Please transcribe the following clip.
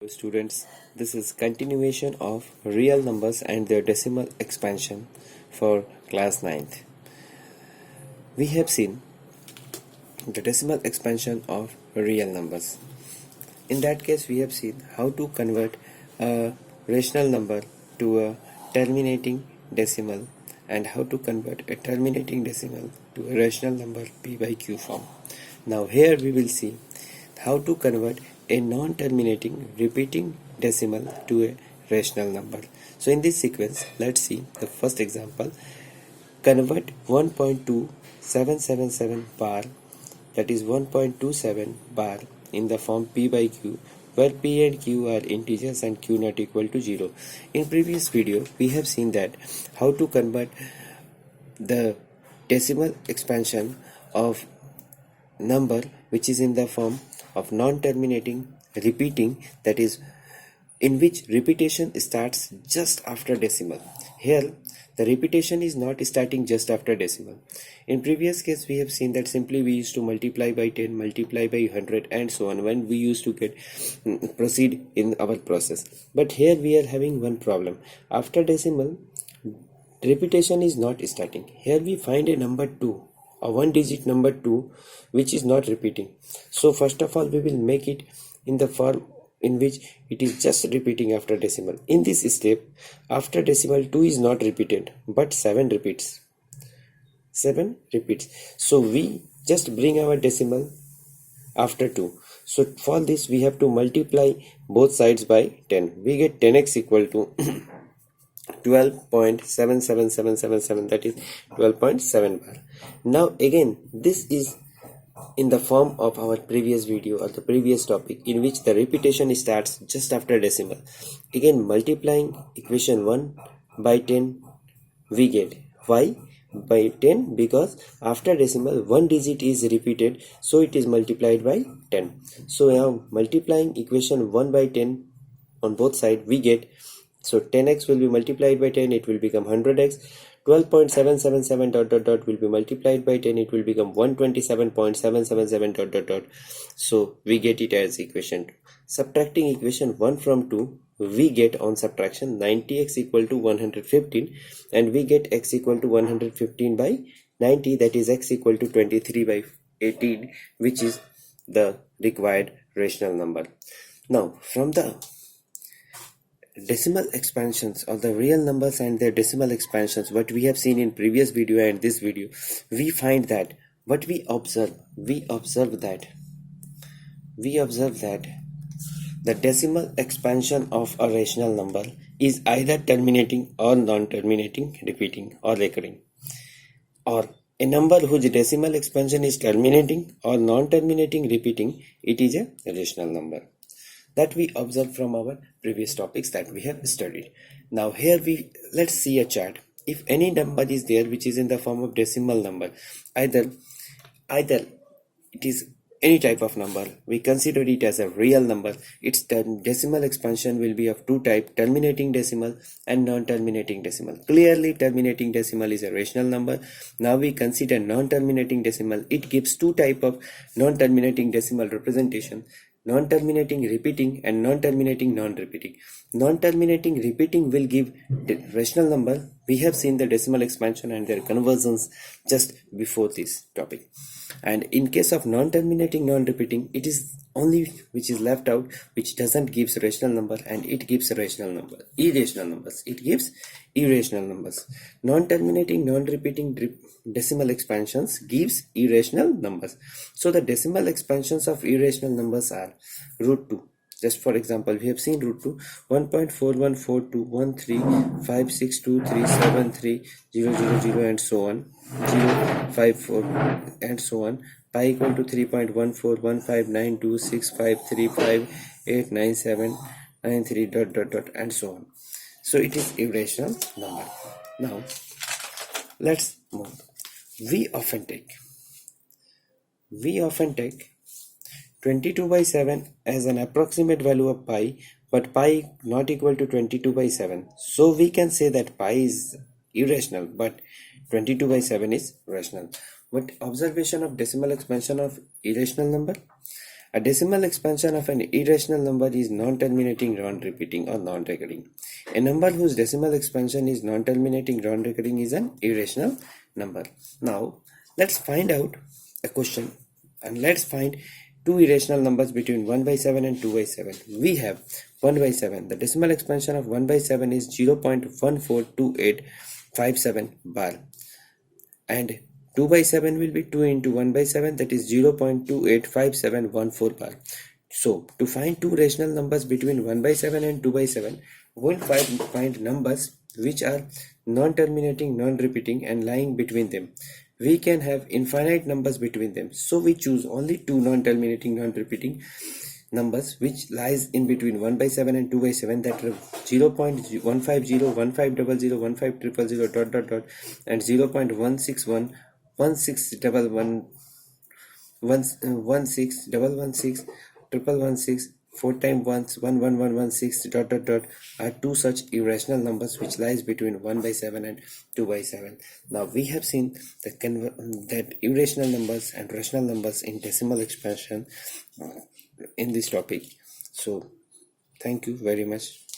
Students, this is continuation of real numbers and their decimal expansion for class 9th. We have seen the decimal expansion of real numbers. In that case, we have seen how to convert a rational number to a terminating decimal and how to convert a terminating decimal to a rational number p by q form. Now here we will see how to convert a non-terminating repeating decimal to a rational number. So in this sequence, let's see the first example. Convert 1.2777 bar, that is 1.27 bar, in the form p by q, where p and q are integers and q not equal to 0. In previous video, we have seen that how to convert the decimal expansion of number which is in the form of non-terminating repeating, that is in which repetition starts just after decimal. Here the repetition is not starting just after decimal. In previous case we have seen that simply we used to multiply by 10, multiply by 100 and so on when we used to get proceed in our process. But here we are having one problem. After decimal, repetition is not starting. Here we find a number 2, a one digit number 2, which is not repeating. So first of all we will make it in the form in which it is just repeating after decimal. In this step, after decimal 2 is not repeated but 7 repeats. 7 repeats. So we just bring our decimal after 2. So for this we have to multiply both sides by 10. We get 10x equal to 12.77777, that is 12.7 bar. Now again, this is in the form of our previous video or the previous topic in which the repetition starts just after decimal. Again, multiplying equation 1 by 10, we get y by 10 because after decimal one digit is repeated, so it is multiplied by 10. So now multiplying equation 1 by 10 on both sides, we get, so 10x will be multiplied by 10, it will become 100x. 12.777 dot dot dot will be multiplied by 10, it will become 127.777 dot dot dot. So we get it as equation 2. Subtracting equation 1 from 2, we get on subtraction 90x equal to 115, and we get x equal to 115 by 90, that is x equal to 23 by 18, which is the required rational number. Now from the decimal expansions of the real numbers and their decimal expansions, what we have seen in previous video and this video, we find that what we observe that the decimal expansion of a rational number is either terminating or non-terminating, repeating or recurring, or a number whose decimal expansion is terminating or non-terminating, repeating, it is a rational number. That we observe from our previous topics that we have studied. Now here let's see a chart. If any number is there which is in the form of decimal number, either it is any type of number, we consider it as a real number. Its decimal expansion will be of two types, terminating decimal and non-terminating decimal. Clearly terminating decimal is a rational number. Now we consider non-terminating decimal. It gives two types of non-terminating decimal representation: non-terminating repeating and non-terminating non-repeating. Non-terminating repeating will give the rational number. We have seen the decimal expansion and their conversions just before this topic. And in case of non-terminating non-repeating, it is only which is left out, which doesn't gives rational number, and it gives rational number, irrational numbers. It gives irrational numbers. Non-terminating non-repeating decimal expansions gives irrational numbers. So the decimal expansions of irrational numbers are root 2. Just for example, we have seen root 2, 1.41421356237300 and so on, 054 and so on, pi equal to 3.141592653589793 dot dot dot and so on. So it is irrational number. Now let's move. We often take 22 by 7 as an approximate value of pi, but pi not equal to 22 by 7. So we can say that pi is irrational, but 22 by 7 is rational. What observation of decimal expansion of irrational number? A decimal expansion of an irrational number is non-terminating, non-repeating, or non-recurring. A number whose decimal expansion is non-terminating, non-recurring is an irrational number. Now, let's find out a question and let's find two irrational numbers between 1 by 7 and 2 by 7. We have 1 by 7. The decimal expansion of 1 by 7 is 0.142857 bar. And 2 by 7 will be 2 into 1 by 7, that is 0.285714 bar. So to find two rational numbers between 1 by 7 and 2 by 7, we'll find numbers which are non-terminating, non-repeating and lying between them. We can have infinite numbers between them, so we choose only two non-terminating, non-repeating numbers which lies in between 1 by 7 and 2 by 7, that are 0.150, 1500, dot dot dot and 0.161, 1611, 4 times 11116 dot dot dot are two such irrational numbers which lies between 1 by 7 and 2 by 7. Now we have seen that irrational numbers and rational numbers in decimal expansion in this topic. So thank you very much.